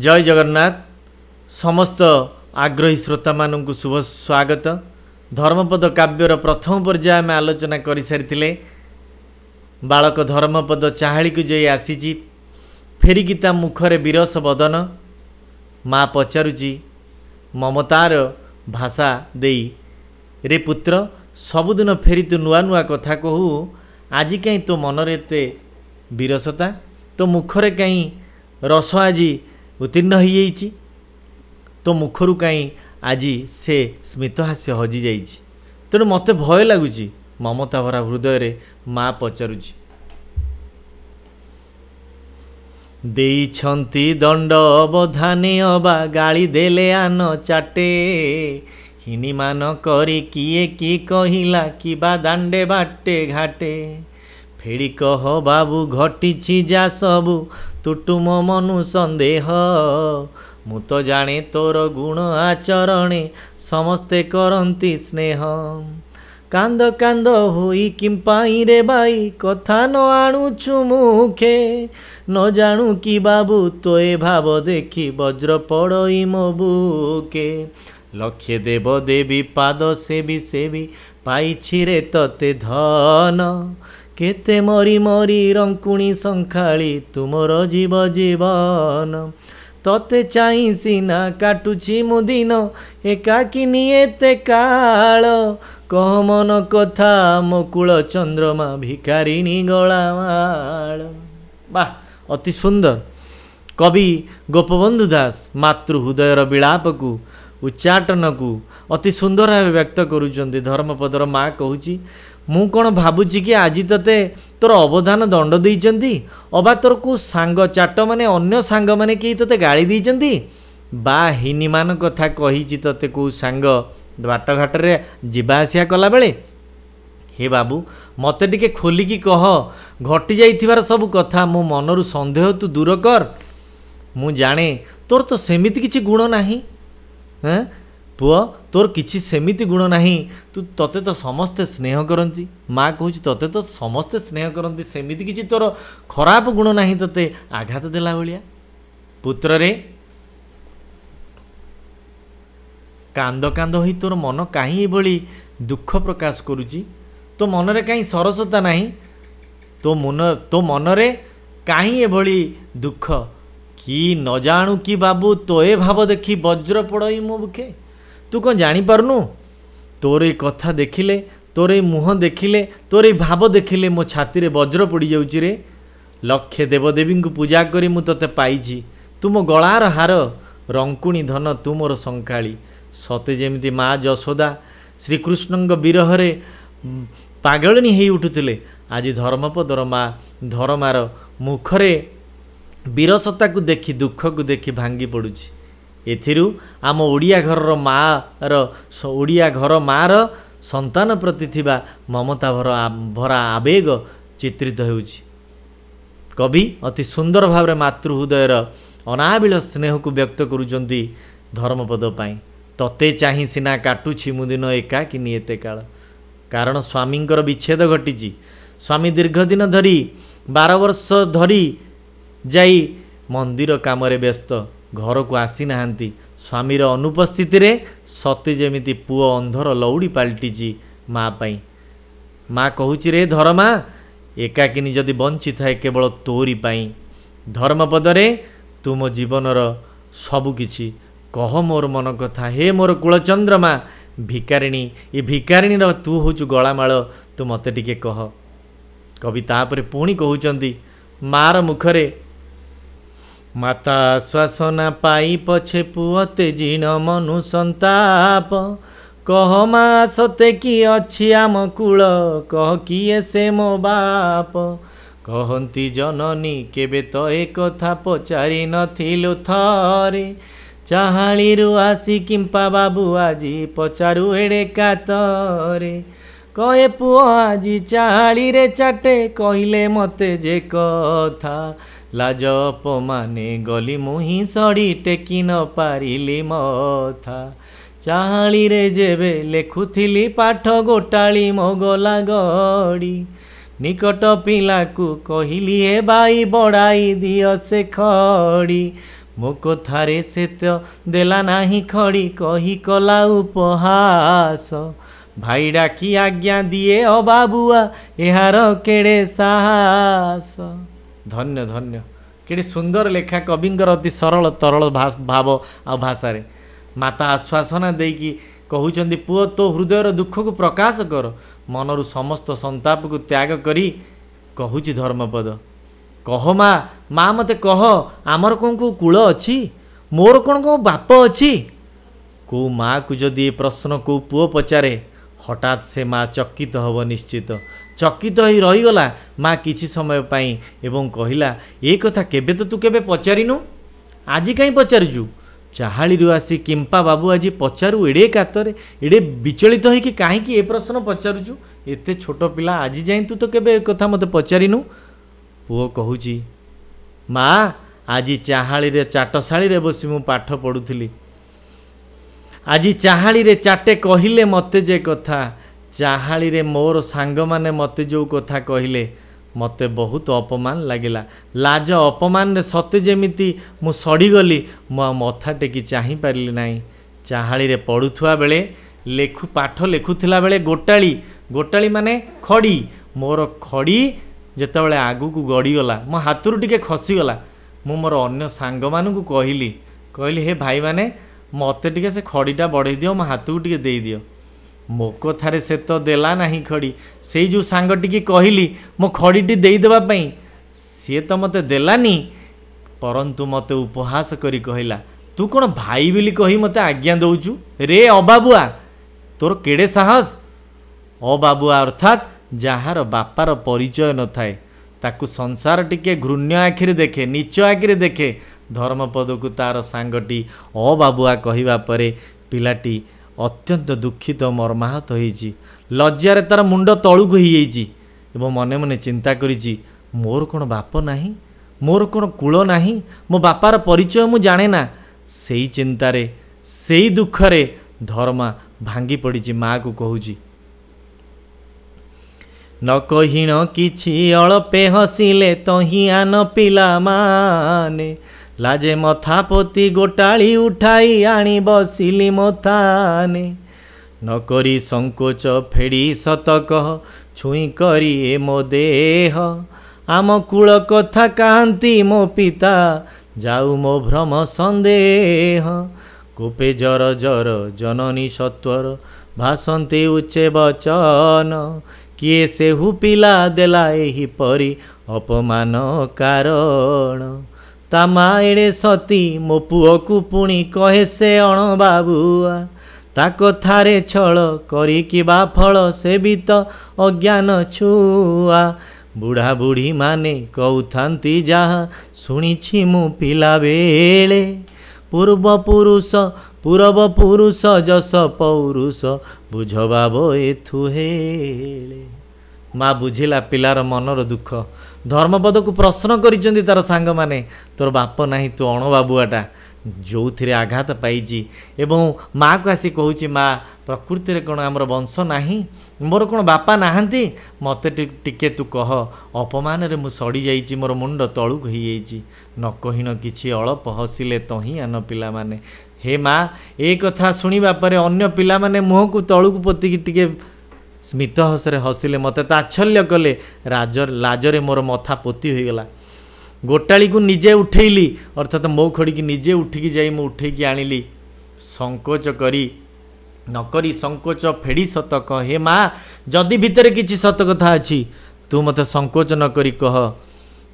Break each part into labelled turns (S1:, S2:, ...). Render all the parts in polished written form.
S1: जय जगन्नाथ समस्त आग्रही श्रोता मानू शुभ स्वागत। धर्मपद काव्यर प्रथम पर्याय में आलोचना कर सारी बालक धर्मपद चाहाड़ी को जे आसी फेरिकी ता मुखरे विरस बदन माँ पचारुची ममतार भाषा देई रे पुत्र सबुदिन फेरी तू नुआ नुआ कथा कहू आज कहीं तो मनरे एते विरसता तो मुखरे कहीं रस आज उत्तीर्ण हो जाइए तो मुखरू कहीं आज से स्मितहास्य हजि जाइए तेणु मत भय लगुच ममता भरा हृदय रे माँ पचारुची देइछंती दंड अवधाने अबा गाली देले आन चाटे हिनी मान करी किए की कहिला कि बा दांडे बाटे घाटे फेड़ी कह बाबू घटी जा सबू तुटुम मनु संदेह मु तो जाने तोर गुण आचरणे समस्ते करंती स्नेह कांद कांद होई किंपाई रे बाई कथा न आणुछु मुखे न जानू कि बाबू तोए भाव देखी वज्र पड़ई मो बुके लक्ष्य देव देवी पाद सेवी पाइछि रे तते धन केते मरी मरी रंकुणी संखाली तुमर जीव जीवन तते चाहि सीना काटुछि मु दिन एकाकिनी एते काल कह मन कथा मुकुल चंद्रमा भिकारिणी गलामाल। वाह अति सुंदर कवि गोपबंधु दास मातृ हृदयर विलाप को उच्चाटन को अति सुंदर भाव व्यक्त करुचंदी। धर्मपदर माँ कहूची मु कौन भावुची कि आज तते तोर अवधान दंड देइचंती अबा तोर को सांग चाट माने अन्य सांग माने कि तते गाली देइचंती बा हिनी मान कथा कहिची तते को सांग बाट घाट रे जीवा आसिया कला बेले हे बाबू मते टिके खोलिकी कह घटी जाइथिबार सब कथा मो मनरु संदेह तू दूर कर मु जाने तोर तो सेमिति किछि गुण नाही हैं पुआ तोर किछि सेमिति गुण नाही तू तते तो समस्ते स्नेह करंती माँ कहूची तते तो समस्ते स्नेह करंती सेमिति किछि तोर खराब गुण नाही तते आघात देला भलिया पुत्र रे कांद कांद होई तोर मन काहे एभली दुख प्रकाश करूची तो मनरे काहे सरसता नाही तो मनरे काहे एभली दुख कि न जानू कि बाबू तोए भाव देखी वज्र पड़ई मो बुखे तू कौन जानी पारनु तोर ए कथा देखिले तोर ए मुह देखिले तोर ए भाव देखिले मो छाती रे वज्र पड़ी जाउची रे लक्ष्य देवदेवी को पूजा करी मु तते पाइछि तुम गଳାर हार रंकुणी धन तू मोर संकाली सते जेमिति माँ जशोदा श्रीकृष्ण विरह पागलिनी हो उठुले आज धर्मपदर माँ धर्मार मुखरे विरसता को देखी दुख को देखी भांगी पड़ुछि एथिरु आम ओडिया घर मार ओडिया घर मार संतान प्रति थिबा ममता भरा आवेग चित्रित होउछि। कवि अति सुंदर भाव रे मातृ हृदयर अनाबिल स्नेह को व्यक्त करुचंती धर्मपद पाई तते चाहि सिना काटुछि मु दिन एकाकिनी एते काल कारण स्वामींकर विच्छेद घटिछि स्वामी दीर्घ दिन धरी 12 वर्ष धरी जाई मंदिर काम रे व्यस्त घर को आसी नाहांती स्वामीर अनुपस्थिति रे सते जेमिति पुओ अंधर लौड़ी पाल्टिची माँ पाई माँ कहूची रे धर्मा एकाकिनी जदि बंची थाए केवल तोरी पाई धर्मपदरे तुम जीवनर सबुकिछि कह मोर मन कथा हे मोर कुलचंद्रमा भिकारिणी ये भिकारिणी तू होचु गलामाल तू मते टिके कह। कवि तापरे पुणी कहउचंदी मार मुखरे माता आश्वासना पाई पछे पुअते जीण मनु संताप कह माँ सते कि अछि आम कूल कह किए से मो बाप कहंती जननी केबे तो ए कथा पचारि नथिलु थरे चाहाळीरु आसी किंपा बाबू आजी पचारु एड़े कातरे कहे पुओ आजी चाहाड़ी रे चाटे कहले मते जे कथा लाज अपमाने गली मुही सड़ी टेकी न पारिली मथा चाहाड़ी रे जेबे लेखुथिली पाठ गोटाली मो गला गड़ी निकट पिला को कहली हे बाई बड़ाई दियो से खड़ी ମୋ କଥାରେ ସେ ତ ଦେଲା ନାହିଁ ଖଡ଼ି କହି କଲା ଉପହାସ। ଭାଇ ଡାକି ଆଜ୍ଞା ଦିଏ ଅବାବୁଆ ଏହାର କେଡ଼େ ସାହସ। ଧନ୍ୟ ଧନ୍ୟ, କେଡ଼େ ସୁନ୍ଦର ଲେଖା କବିଙ୍କର, ଅତି ସରଳ ତରଳ ଭାବ ଆଉ ଭାଷାରେ। ମାତା ଆଶ୍ୱାସନା ଦେଇକି କହୁଛନ୍ତି, ପୁଅ ତୋ ହୃଦୟର ଦୁଃଖକୁ ପ୍ରକାଶ କର। ମନରୁ ସମସ୍ତ ସନ୍ତାପକୁ ତ୍ୟାଗ କରି କହୁଛି ଧର୍ମପଦ, କହ ମା, ମା ମୋତେ କହ, ଆମର କ'ଣ କେଉଁ କୂଳ ଅଛି? ମୋର କ'ଣ କେଉଁ ବାପ ଅଛି? କେଉଁ ମାଆକୁ ଯଦି ଏ ପ୍ରଶ୍ନ କେଉଁ ପୁଅ ପଚାରେ, ହଠାତ୍ ସେ ମା ଚକିତ ହେବ ନିଶ୍ଚିତ। ଚକିତ ହୋଇ ରହିଗଲା ମା କିଛି ସମୟ ପାଇଁ ଏବଂ କହିଲା, ଏ କଥା କେବେ ତ ତୁ କେବେ ପଚାରିନୁ, ଆଜି କାହିଁ ପଚାରୁଛୁ? ଚାହାଳିରୁ ଆସି କିମ୍ପା ବାବୁ ଆଜି ପଚାରୁ ଏଡ଼େ କାତରେ, ଏଡ଼େ ବିଚଳିତ ହୋଇକି କାହିଁକି ଏ ପ୍ରଶ୍ନ ପଚାରୁଛୁ? ଏତେ ଛୋଟ ପିଲା, ଆଜି ଯାଇ ତୁ ତ କେବେ ଏ କଥା ମୋତେ ପଚାରିନୁ? ପୁଅ କହୁଛି, ମା, ଆଜି ଚାହାଳିରେ ଚାଟଶାଳୀରେ ବସି ମୁଁ ପାଠ ପଢ଼ୁଥିଲି। ଆଜି ଚାହାଳିରେ ଚାଟେ କହିଲେ ମୋତେ ଯେ କଥା, ଚାହାଳିରେ ମୋର ସାଙ୍ଗମାନେ ମୋତେ ଯେଉଁ କଥା କହିଲେ, ମୋତେ ବହୁତ ଅପମାନ ଲାଗିଲା। ଲାଜ ଅପମାନରେ ସତେ ଯେମିତି ମୁଁ ସଢ଼ିଗଲି। ମୁଁ ଆଉ ମଥା ଟେକି ଚାହିଁପାରିଲି ନାହିଁ। ଚାହାଳିରେ ପଢ଼ୁଥିବା ବେଳେ, ପାଠ ଲେଖୁଥିଲା ବେଳେ ଗୋଟାଳି ମାନେ ଖଡ଼ି, ମୋର ଖଡ଼ି ଯେତେବେଳେ ଆଗକୁ ଗଡ଼ିଗଲା, ମୋ ହାତରୁ ଟିକେ ଖସିଗଲା। ମୁଁ ମୋର ଅନ୍ୟ ସାଙ୍ଗମାନଙ୍କୁ କହିଲି, ହେ ଭାଇମାନେ, ମୋତେ ଟିକେ ସେ ଖଡ଼ିଟା ବଢ଼େଇ ଦିଅ, ମୋ ହାତକୁ ଟିକେ ଦେଇଦିଅ। ମୋ କଥାରେ ସେ ତ ଦେଲା ନାହିଁ ଖଡ଼ି। ସେଇ ଯେଉଁ ସାଙ୍ଗଟିକି କହିଲି ମୋ ଖଡ଼ିଟି ଦେଇଦେବା ପାଇଁ, ସିଏ ତ ମୋତେ ଦେଲାନି, ପରନ୍ତୁ ମୋତେ ଉପହାସ କରି କହିଲା, ତୁ କ'ଣ ଭାଇ ବୋଲି କହି ମୋତେ ଆଜ୍ଞା ଦେଉଛୁ? ରେ ଅବାବୁଆ, ତୋର କେଡ଼େ ସାହସ! ଅବାବୁଆ ଅର୍ଥାତ୍ ଯାହାର ବାପାର ପରିଚୟ ନଥାଏ, ତାକୁ ସଂସାର ଟିକେ ଘୃଣ୍ୟ ଆଖିରେ ଦେଖେ, ନୀଚ ଆଖିରେ ଦେଖେ। ଧର୍ମପଦକୁ ତାର ସାଙ୍ଗଟି ଅବାବୁଆ କହିବା ପରେ ପିଲାଟି ଅତ୍ୟନ୍ତ ଦୁଃଖିତ, ମର୍ମାହତ ହୋଇଛି। ଲଜ୍ଜାରେ ତାର ମୁଣ୍ଡ ତଳୁକୁ ହୋଇଯାଇଛି ଏବଂ ମନେ ମନେ ଚିନ୍ତା କରିଛି, ମୋର କ'ଣ ବାପ ନାହିଁ? ମୋର କ'ଣ କୂଳ ନାହିଁ? ମୋ ବାପାର ପରିଚୟ ମୁଁ ଜାଣେ ନା। ସେଇ ଚିନ୍ତାରେ, ସେଇ ଦୁଃଖରେ ଧର୍ମା ଭାଙ୍ଗି ପଡ଼ିଛି। ମାଆକୁ କହୁଛି, ନ କହିଣ କିଛି ଅଳପେ ହସିଲେ ତହିଁଆନ ପିଲାମାନେ, ଲାଜେ ମଥା ପୋତି ଗୋଟାଳି ଉଠାଇ ଆଣି ବସିଲି ମଥାନେ। ନ କରି ସଙ୍କୋଚ ଫେଡ଼ି ସତ କହ, ଛୁଇଁ କରି ଏ ମୋ ଦେହ, ଆମ କୂଳ କଥା କାହାନ୍ତି ମୋ ପିତା, ଯାଉ ମୋ ଭ୍ରମ ସନ୍ଦେହ। କୋପେ ଜର ଜର ଜନନୀ ସତ୍ୱର, ଭାସନ୍ତି ଉଚ୍ଚେ ବଚନ, କିଏ ସେହୁ ପିଲା ଦେଲା ଏହିପରି ଅପମାନ କାରଣ। ତା ମା ଏଡ଼େ ସତୀ, ମୋ ପୁଅକୁ ପୁଣି କହେ ସେ ଅଣବାବୁଆ, ତା କଥାରେ ଛଳ କରିକି ବା ଫଳ, ସେ ବି ତ ଅଜ୍ଞାନ ଛୁଆ। ବୁଢ଼ା ବୁଢ଼ୀ ମାନେ କହୁଥାନ୍ତି ଯାହା, ଶୁଣିଛି ମୁଁ ପିଲାବେଳେ, ପୂରବ ପୁରୁଷ ଯଶ ପୌରୁଷ, ବୁଝ ବାବ ଏଥୁ ହେଳେ। ମା ବୁଝିଲା ପିଲାର ମନର ଦୁଃଖ। ଧର୍ମପଦକୁ ପ୍ରଶ୍ନ କରିଛନ୍ତି ତାର ସାଙ୍ଗମାନେ, ତୋର ବାପ ନାହିଁ, ତୁ ଅଣବାବୁଆଟା, ଯେଉଁଥିରେ ଆଘାତ ପାଇଛି। ଏବଂ ମାଆକୁ ଆସି କହୁଛି, ମା, ପ୍ରକୃତିରେ କ'ଣ ଆମର ବଂଶ ନାହିଁ? ମୋର କ'ଣ ବାପା ନାହାନ୍ତି? ମୋତେ ଟିକେ ତୁ କହ। ଅପମାନରେ ମୁଁ ସଢ଼ି ଯାଇଛି, ମୋର ମୁଣ୍ଡ ତଳୁକୁ ହୋଇଯାଇଛି। ନ କହିଣ କିଛି ଅଳପ ହସିଲେ ତହିଁ ଆନ ପିଲାମାନେ। ହେ ମା, ଏ କଥା ଶୁଣିବା ପରେ ଅନ୍ୟ ପିଲାମାନେ ମୁହଁକୁ ତଳୁକୁ ପୋତିକି ଟିକେ ସ୍ମିତ ହସରେ ହସିଲେ, ମୋତେ ତାଚ୍ଛଲ୍ୟ କଲେ। ଲାଜରେ ମୋର ମଥା ପୋତି ହୋଇଗଲା। ଗୋଟାଳିକୁ ନିଜେ ଉଠେଇଲି, ଅର୍ଥାତ୍ ମୋ ଖଡ଼ିକି ନିଜେ ଉଠିକି ଯାଇ ମୁଁ ଉଠେଇକି ଆଣିଲି। ସଙ୍କୋଚ କରି ନକରି ସଙ୍କୋଚ ଫେଡ଼ି ସତ କହ। ହେ ମା, ଯଦି ଭିତରେ କିଛି ସତ କଥା ଅଛି, ତୁ ମୋତେ ସଙ୍କୋଚ ନ କରି କହ,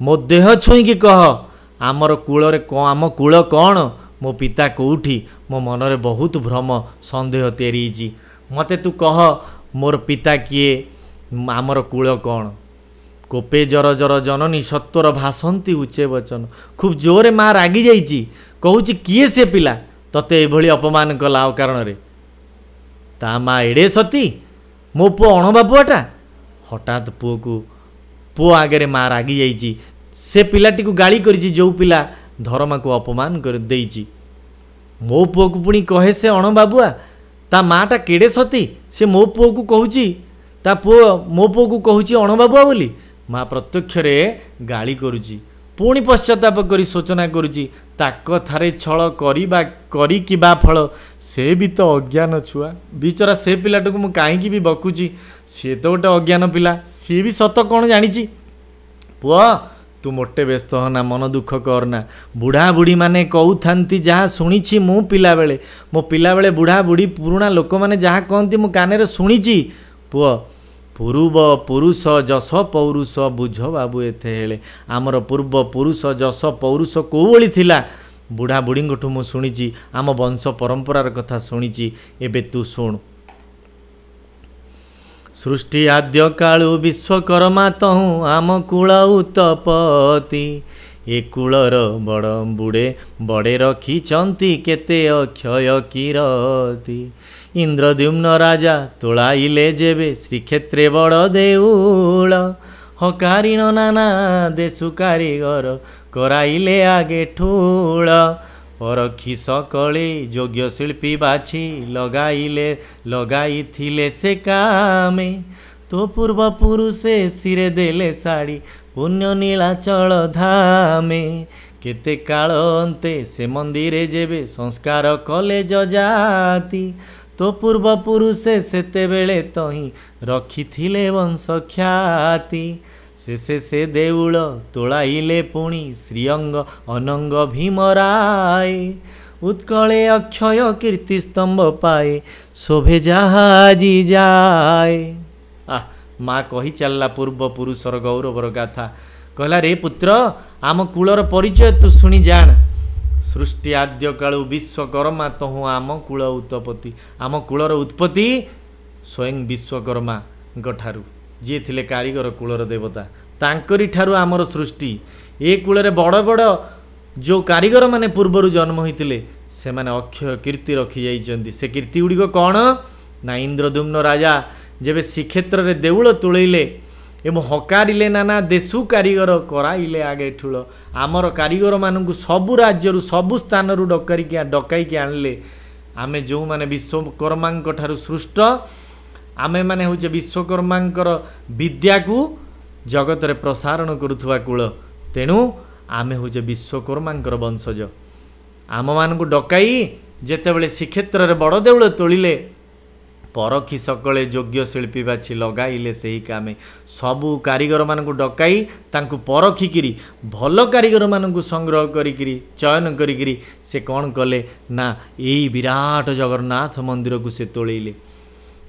S1: ମୋ ଦେହ ଛୁଇଁକି କହ। ଆମ କୂଳ କ'ଣ? ମୋ ପିତା କେଉଁଠି? ମୋ ମନରେ ବହୁତ ଭ୍ରମ ସନ୍ଦେହ ତିଆରି ହେଇଛି। ମୋତେ ତୁ କହ, ମୋର ପିତା କିଏ? ଆମର କୂଳ କ'ଣ? କୋପେ ଜର ଜର ଜନନୀ ସତ୍ୱର, ଭାସନ୍ତି ଉଚ୍ଚେ ବଚନ। ଖୁବ୍ ଜୋରରେ ମା ରାଗି ଯାଇଛି, କହୁଛି, କିଏ ସେ ପିଲା ତତେ ଏଭଳି ଅପମାନ କଲା ଅକାରଣରେ? ତା ମା ଏଡ଼େ ସତୀ, ମୋ ପୁଅ ଅଣବାବୁଆଟା। ହଠାତ୍ ପୁଅ ଆଗରେ ମା ରାଗି ଯାଇଛି। ସେ ପିଲାଟିକୁ ଗାଳି କରିଛି, ଯେଉଁ ପିଲା ଧର୍ମାକୁ ଅପମାନ କରି ଦେଇଛି। ମୋ ପୁଅକୁ ପୁଣି କହେ ସେ ଅଣବାବୁଆ। ତା ମାଟା କେଡ଼େ ସତୀ, ସେ ମୋ ପୁଅକୁ କହୁଛି, ମୋ ପୁଅକୁ କହୁଛି ଅଣବାବୁଆ ବୋଲି। ମା ପ୍ରତ୍ୟକ୍ଷରେ ଗାଳି କରୁଛି। पुणी पश्चाताप करी शोचना करुची ताक थारे छल करी बा फल से भी तो अज्ञान छुआ बिचरा से पिलाटू मु कहीं भी बकुची सी तो गोटे अज्ञान पिला सी भी सत कौन जानी पुआ तू मोटे व्यस्त होना मन दुख करना बुढ़ा बुढ़ी माने कहती जहाँ शुणी मु पिला बेले मो पिला बेले बुढ़ा बुढ़ी पुराणा लोक मैंने जहाँ कहती मु कान शुणी पुआ पूर्व पुरुष जस पौरुष बुझ बाबू एथे हेले आमर पूर्व पुरुष जस पौरुष कौली थिला बुढ़ा बुढ़ी मु शुणी आम वंश परंपरार कथा शुणी एबे तू शुण सृष्टि आद्य कालु विश्वकर्मा तहु आम कूल उत्पत्ति ए कूलर बड़ बुड़े बड़े रखिचंती केते अक्षय कीरति इंद्रद्युम्न राजा तोलाइले जेबे श्रीक्षेत्रे बड़ देउल हकारिण नाना देशु कारीगर कराइले आगे ठूल परखी सकले योग्य शिल्पी बाछी लगाइथिले से कामे तो पूर्व पुरुषे सिरे देले साड़ी पुण्य नीलाचल धामे केते काल अंते से मंदिरे जेबे संस्कार कले जजाति तो पूर्व पुरुषे सेते बेले तही रखिथिले वंश ख्याति से देउल तोलाइले पुणी श्रीअंग अनंग भीमराय उत्कले अक्षय कीर्ति स्तंभ पाए शोभे जहाजी जाए। माँ कही चलला पूर्व पुरुषर गौरवर गाथा कहला रे पुत्र आम कूलर परिचय तू शुणी जान सृष्टि आद्य कालु विश्वकर्मा तहु आम कूल उत्पत्ति आम कूलर उत्पत्ति स्वयं विश्वकर्मा ठारू जी थिले कारीगर कूलर देवता तांकरी ठारू आमर सृष्टि ए कूलरे बड़ बड़ जो कारीगर माने पूर्वर जन्म होइतिले से माने अक्षय कीर्ति रखी जाइछन्ति से कीर्ति गुड़िक कौन ना इंद्रद्युम्न राजा जेबे श्रीक्षेत्र रे देउल तोलैले एवं हकारिले नाना देशु कारीगर कराइले आगे ठूल आमर कारीगर मानू सबु राज्य सबु स्थान डकाई आणले आमे जो माने विश्वकर्मा ठारू सृष्ट आमे माने होचे विश्वकर्मा विद्या को जगत रे प्रसारण करुथुवा कूल तेणु आमे होचे विश्वकर्मा वंशज आम मानू डकाई जेतेबेले श्रीक्षेत्र रे बड़ देउल तोलिले परखी सकले योग्य शिल्पी बाछी लगाइले सही कामे सबु कारीगर मानू डकाई तांकु परखिकी भल कारीगर मानू संग्रह करिकिरी चयन करिकिरी से कौन कले ना यही विराट जगन्नाथ मंदिर को से तोलेले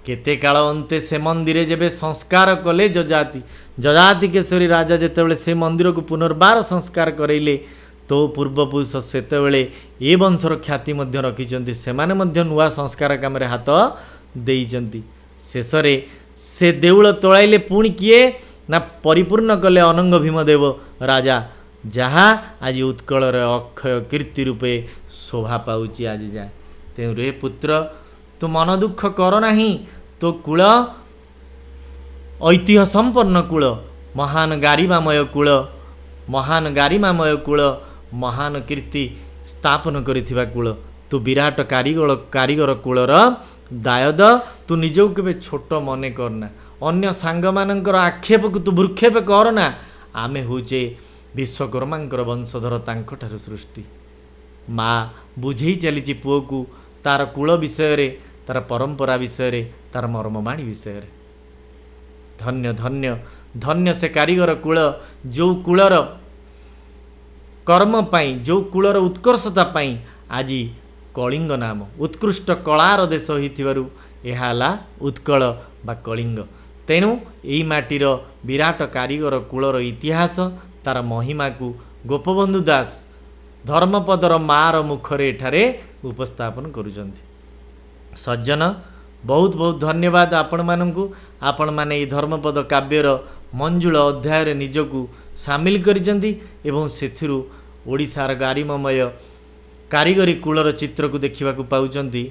S1: केते काल अंते से मंदिरे जेबे संस्कार कले जजाति केशरी राजा जेतेबेले से मंदिर को पुनर्बार संस्कार करैले तो पूर्वपुरुष सेतेबेले ए वंशर ख्याति मध्य रखिचंती सेमाने मध्य नुआ संस्कार काम रे हाथ देइचंती शेषरे से देउल तोलाइले पुणी किए ना परिपूर्ण कले अनंग भीमदेव राजा जहाँ आज उत्कल अक्षय कीर्ति रूपे शोभा पाउची आज जाए तेणु रे पुत्र तू मन दुख कर नहीं तो कूल ऐतिह्य संपन्न कूल महान गारिमामय कूल महान कीर्ति स्थापन करिथिबा कूल तू विराट कारीगर कूलर दायद तू निजो के छोट मन करना अन्य सांग मानकर आक्षेप को तू भ्रुक्षेप करना आमे होचे विश्वकर्मा वंशधर तांको ठारू सृष्टि माँ बुझे चली पुओ को तार कूल विषय रे तार परंपरा विषय रे तार मर्मबाणी विषय रे धन्य धन्य धन्य से कारीगर कूल जो कूलर कर्म पाई जो कूलर उत्कर्षता पाई आज कलिंग नाम उत्कृष्ट कलार देश होइथिबारु एहा हला उत्कल बा कलिंग तेणु एई माटीर विराट कारीगर कूलर इतिहास तार महिमा को गोपबंधु दास धर्मपदर मार मुखरे एठारे उपस्थापन करुचंती। सज्जन बहुत बहुत धन्यवाद आपण माननकु आपण माने ई धर्मपद काव्यर मंजुल अध्याय रे निजकु शामिल करिचंती एवं सेथिरु ओडिसार गारिममय कारीगरी कूलर चित्र को देखा पाउचंती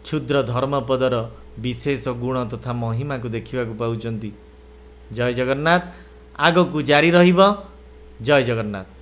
S1: क्षुद्र धर्मपदर विशेष गुण तथा महिमा को देखा पाउचंती। जय जगन्नाथ आगकू जारी रहिबो। जय जगन्नाथ।